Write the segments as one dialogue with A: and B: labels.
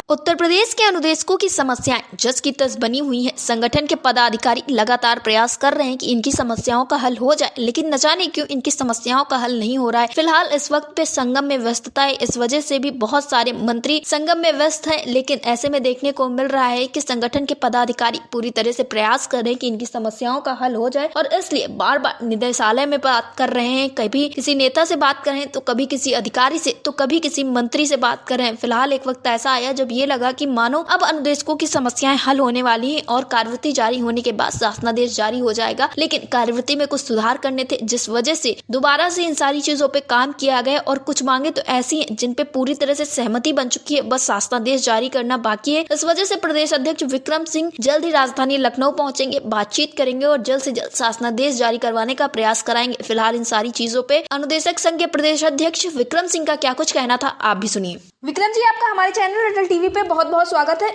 A: उत्तर प्रदेश के अनुदेशकों की समस्याएं जस की तस बनी हुई हैं। संगठन के पदाधिकारी लगातार प्रयास कर रहे हैं कि इनकी समस्याओं का हल हो जाए, लेकिन न जाने क्यों इनकी समस्याओं का हल नहीं हो रहा है। फिलहाल इस वक्त पे संगम में व्यस्तता है, इस वजह से भी बहुत सारे मंत्री संगम में व्यस्त हैं। लेकिन ऐसे में देखने को मिल रहा है कि संगठन के पदाधिकारी पूरी तरह से प्रयास कर रहे हैं कि इनकी समस्याओं का हल हो जाए, और इसलिए बार बार निदेशालय में बात कर रहे हैं। कभी किसी नेता से बात कर रहे हैं, तो कभी किसी अधिकारी से, तो कभी किसी मंत्री से बात कर रहे हैं। फिलहाल एक वक्त ऐसा आया जब ये लगा कि मानो अब अनुदेशकों की समस्याएं हल होने वाली हैं और कार्यवृत्ति जारी होने के बाद शासनादेश जारी हो जाएगा। लेकिन कार्यवृत्ति में कुछ सुधार करने थे, जिस वजह से दोबारा से इन सारी चीजों पे काम किया गया। और कुछ मांगे तो ऐसी हैं जिन पे पूरी तरह से सहमति बन चुकी है, बस शासनादेश जारी करना बाकी है। इस वजह से प्रदेश अध्यक्ष विक्रम सिंह जल्द ही राजधानी लखनऊ पहुंचेंगे, बातचीत करेंगे और जल्द से जल्द शासनादेश जारी करवाने का प्रयास कराएंगे। फिलहाल इन सारी चीजों पे अनुदेशक संघ के प्रदेश अध्यक्ष विक्रम सिंह का क्या कुछ कहना था, आप भी सुनिए। विक्रम जी, आपका हमारे चैनल अटल टीवी पे बहुत बहुत स्वागत है।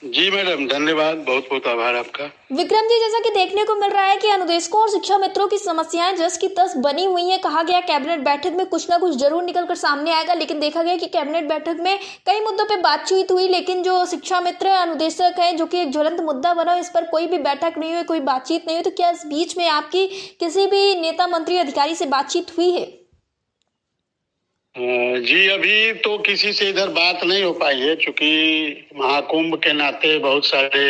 B: जी मैडम, धन्यवाद, बहुत बहुत आभार आपका।
A: विक्रम जी, जैसा कि देखने को मिल रहा है कि अनुदेशकों और शिक्षा मित्रों की समस्याएं जस की तस बनी हुई हैं। कहा गया कैबिनेट बैठक में कुछ ना कुछ जरूर निकल कर सामने आएगा, लेकिन देखा गया कि कैबिनेट बैठक में कई मुद्दों पे बातचीत हुई, लेकिन जो शिक्षा मित्र अनुदेशक है, जो कि एक ज्वलंत मुद्दा बना, इस पर कोई भी बैठक नहीं हुई, कोई बातचीत नहीं हुई। तो क्या इस बीच में आपकी किसी भी नेता, मंत्री, अधिकारी से बातचीत हुई है?
B: जी, अभी तो किसी से इधर बात नहीं हो पाई है, क्योंकि महाकुंभ के नाते बहुत सारे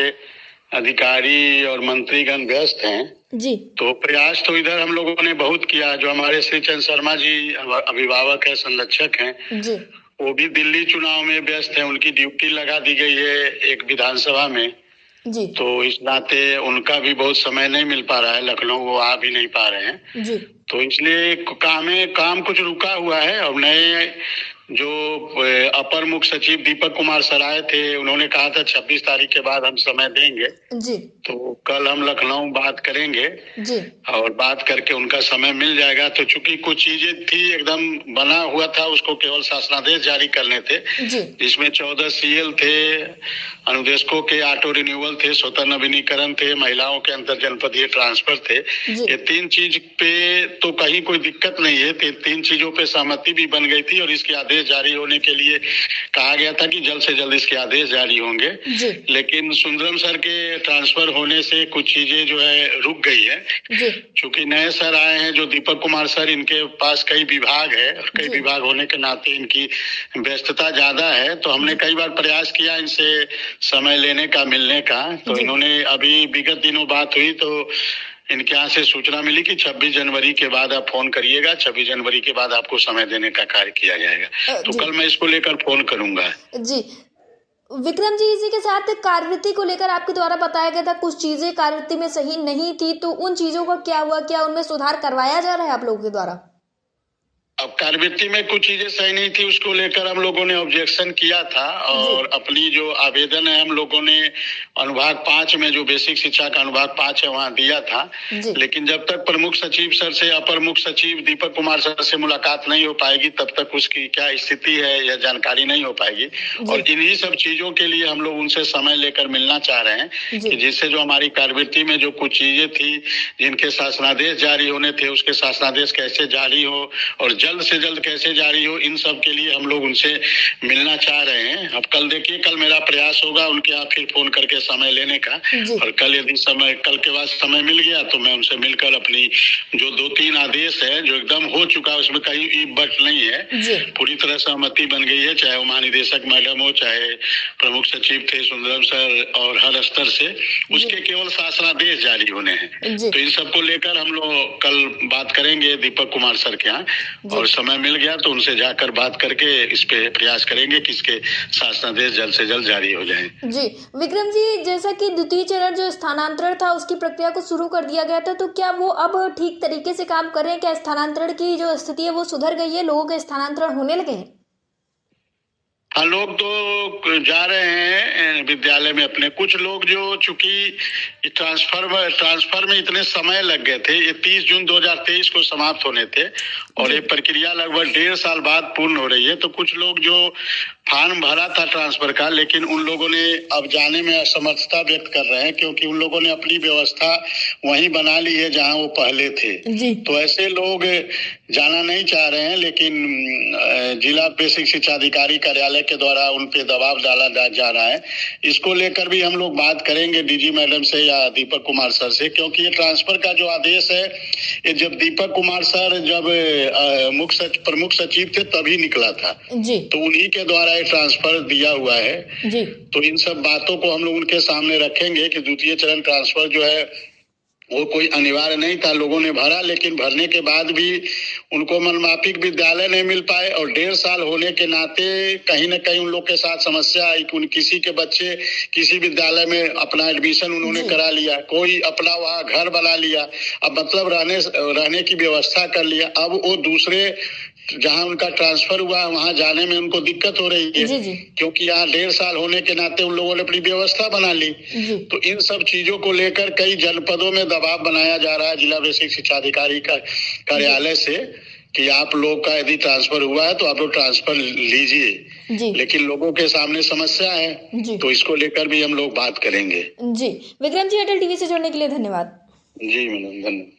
B: अधिकारी और मंत्रीगण व्यस्त हैं
A: जी।
B: तो प्रयास तो इधर हम लोगों ने बहुत किया। जो हमारे श्री चंद्र शर्मा जी अभिभावक है, संरक्षक हैं
A: जी,
B: वो भी दिल्ली चुनाव में व्यस्त हैं। उनकी ड्यूटी लगा दी गई है एक विधानसभा में
A: जी,
B: तो इस नाते उनका भी बहुत समय नहीं मिल पा रहा है, लखनऊ वो आ भी नहीं पा रहे हैं
A: जी,
B: तो इसलिए काम कुछ रुका हुआ है। और नए जो अपर मुख्य सचिव दीपक कुमार सराय थे, उन्होंने कहा था 26 तारीख के बाद हम समय देंगे
A: जी,
B: तो कल हम लखनऊ बात करेंगे
A: जी,
B: और बात करके उनका समय मिल जाएगा। तो चूंकि कुछ चीजें थी एकदम बना हुआ था, उसको केवल शासनादेश जारी करने थे, जिसमें 14 सीएल थे, अनुदेशकों के ऑटो रिन्यूअल थे, स्वतः नवीनीकरण थे, महिलाओं के अंतर जनपदीय ट्रांसफर थे। ये 3 चीज पे तो कहीं कोई दिक्कत नहीं है, 3 चीजों पे सहमति भी बन गई थी और इसके आदेश जारी होने के लिए कहा गया था कि जल्द से जल्द इसके आदेश जारी होंगे। लेकिन सुंदरम सर के ट्रांसफर होने से कुछ चीजें जो है रुक गई है, क्योंकि नए सर आए हैं जो दीपक कुमार सर, इनके पास कई विभाग है और कई विभाग होने के नाते इनकी व्यस्तता ज्यादा है। तो हमने कई बार प्रयास किया इनसे समय लेने का, मिलने का। तो इन्होंने अभी विगत दिनों बात हुई तो इनके यहाँ से सूचना मिली कि 26 जनवरी के बाद आप फोन करिएगा, 26 जनवरी के बाद आपको समय देने का कार्य किया जाएगा। तो कल मैं इसको लेकर फोन करूंगा।
A: जी विक्रम जी, इसी के साथ कार्यवृत्ति को लेकर आपके द्वारा बताया गया था कुछ चीजें कार्यवृत्ति में सही नहीं थी, तो उन चीजों का क्या हुआ? क्या उनमें सुधार करवाया जा रहा है आप लोगों के द्वारा?
B: अब कार्यवृत्ति में कुछ चीजें सही नहीं थी, उसको लेकर हम लोगों ने ऑब्जेक्शन किया था और अपनी जो आवेदन है हम लोगों ने अनुभाग 5 में, जो बेसिक शिक्षा का अनुभाग 5 है, वहाँ दिया था। लेकिन जब तक प्रमुख सचिव सर से, अपर मुख्य सचिव दीपक कुमार सर से मुलाकात नहीं हो पाएगी, तब तक उसकी क्या स्थिति है यह जानकारी नहीं हो पाएगी। और इन्हीं सब चीजों के लिए हम लोग उनसे समय लेकर मिलना चाह रहे हैं कि जिससे जो हमारी कार्यवृत्ति में जो कुछ चीजें थी, जिनके शासनादेश जारी होने थे, उसके शासनादेश कैसे जारी हो और जल्द से जल्द कैसे जारी हो, इन सब के लिए हम लोग उनसे मिलना चाह रहे हैं। अब कल देखिए, कल मेरा प्रयास होगा उनके यहाँ फिर फोन करके समय लेने का, और कल यदि कल के बाद समय मिल गया तो मैं उनसे मिलकर अपनी जो 2-3 आदेश है जो एकदम हो चुका है, उसमें कहीं ईब बट नहीं है, पूरी तरह सहमति बन गई है, चाहे वो महानिदेशक मैडम हो, चाहे प्रमुख सचिव थे सुंदरम सर, और हर स्तर से उसके केवल शासनादेश जारी होने हैं। तो इन सबको लेकर हम लोग कल बात करेंगे दीपक कुमार सर के यहाँ, और समय मिल गया तो उनसे जाकर बात करके इस पे प्रयास करेंगे कि इसके शासनादेश जल्द से जल्द जारी हो जाए।
A: जी विक्रम जी, जैसा कि द्वितीय चरण जो स्थानांतरण था उसकी प्रक्रिया को शुरू कर दिया गया था, तो क्या वो अब ठीक तरीके से काम कर रहे हैं? क्या स्थानांतरण की जो स्थिति है वो सुधर गई है? लोगों के स्थानांतरण होने लगे हैं?
B: हाँ, लोग तो जा रहे हैं विद्यालय में अपने। कुछ लोग जो चूंकि ट्रांसफर में इतने समय लग गए थे, ये 30 जून 2023 को समाप्त होने थे और ये प्रक्रिया लगभग 1.5 साल बाद पूर्ण हो रही है, तो कुछ लोग जो फॉर्म भरा था ट्रांसफर का, लेकिन उन लोगों ने अब जाने में असमर्थता व्यक्त कर रहे हैं, क्योंकि उन लोगों ने अपनी व्यवस्था वहीं बना ली है जहां वो पहले थे
A: जी।
B: तो ऐसे लोग जाना नहीं चाह रहे हैं, लेकिन जिला बेसिक शिक्षा अधिकारी कार्यालय के द्वारा उन पे दबाव डाला जा रहा है। इसको लेकर भी हम लोग बात करेंगे डीजी मैडम से या दीपक कुमार सर से, क्योंकि ये ट्रांसफर का जो आदेश है ये जब दीपक कुमार सर जब प्रमुख सचिव थे तभी निकला था
A: जी।
B: तो उन्हीं के द्वारा ये ट्रांसफर दिया हुआ है
A: जी।
B: तो इन सब बातों को हम लोग उनके सामने रखेंगे कि द्वितीय चरण ट्रांसफर जो है वो कोई अनिवार्य नहीं था, लोगों ने भरा, लेकिन भरने के बाद भी उनको मनमाफिक विद्यालय नहीं मिल पाए और 1.5 साल होने के नाते कहीं न कहीं उन लोग के साथ समस्या आई कि किसी के बच्चे किसी विद्यालय में अपना एडमिशन उन्होंने करा लिया, कोई अपना वहाँ घर बना लिया, अब मतलब रहने की व्यवस्था कर लिया। अब वो दूसरे जहां उनका ट्रांसफर हुआ वहां जाने में उनको दिक्कत हो रही है
A: जी।
B: क्योंकि यहाँ 1.5 साल होने के नाते उन लोगों ने अपनी व्यवस्था बना ली। तो इन सब चीजों को लेकर कई जनपदों में दबाव बनाया जा रहा है जिला बेसिक शिक्षा अधिकारी का कार्यालय से कि आप लोग का यदि ट्रांसफर हुआ है तो आप लोग ट्रांसफर लीजिए, लेकिन लोगों के सामने समस्या है तो इसको लेकर भी हम लोग बात करेंगे।
A: जी विक्रम जी, एयरटेल टीवी से जुड़ने के लिए धन्यवाद।
B: जी मैडम, धन्यवाद।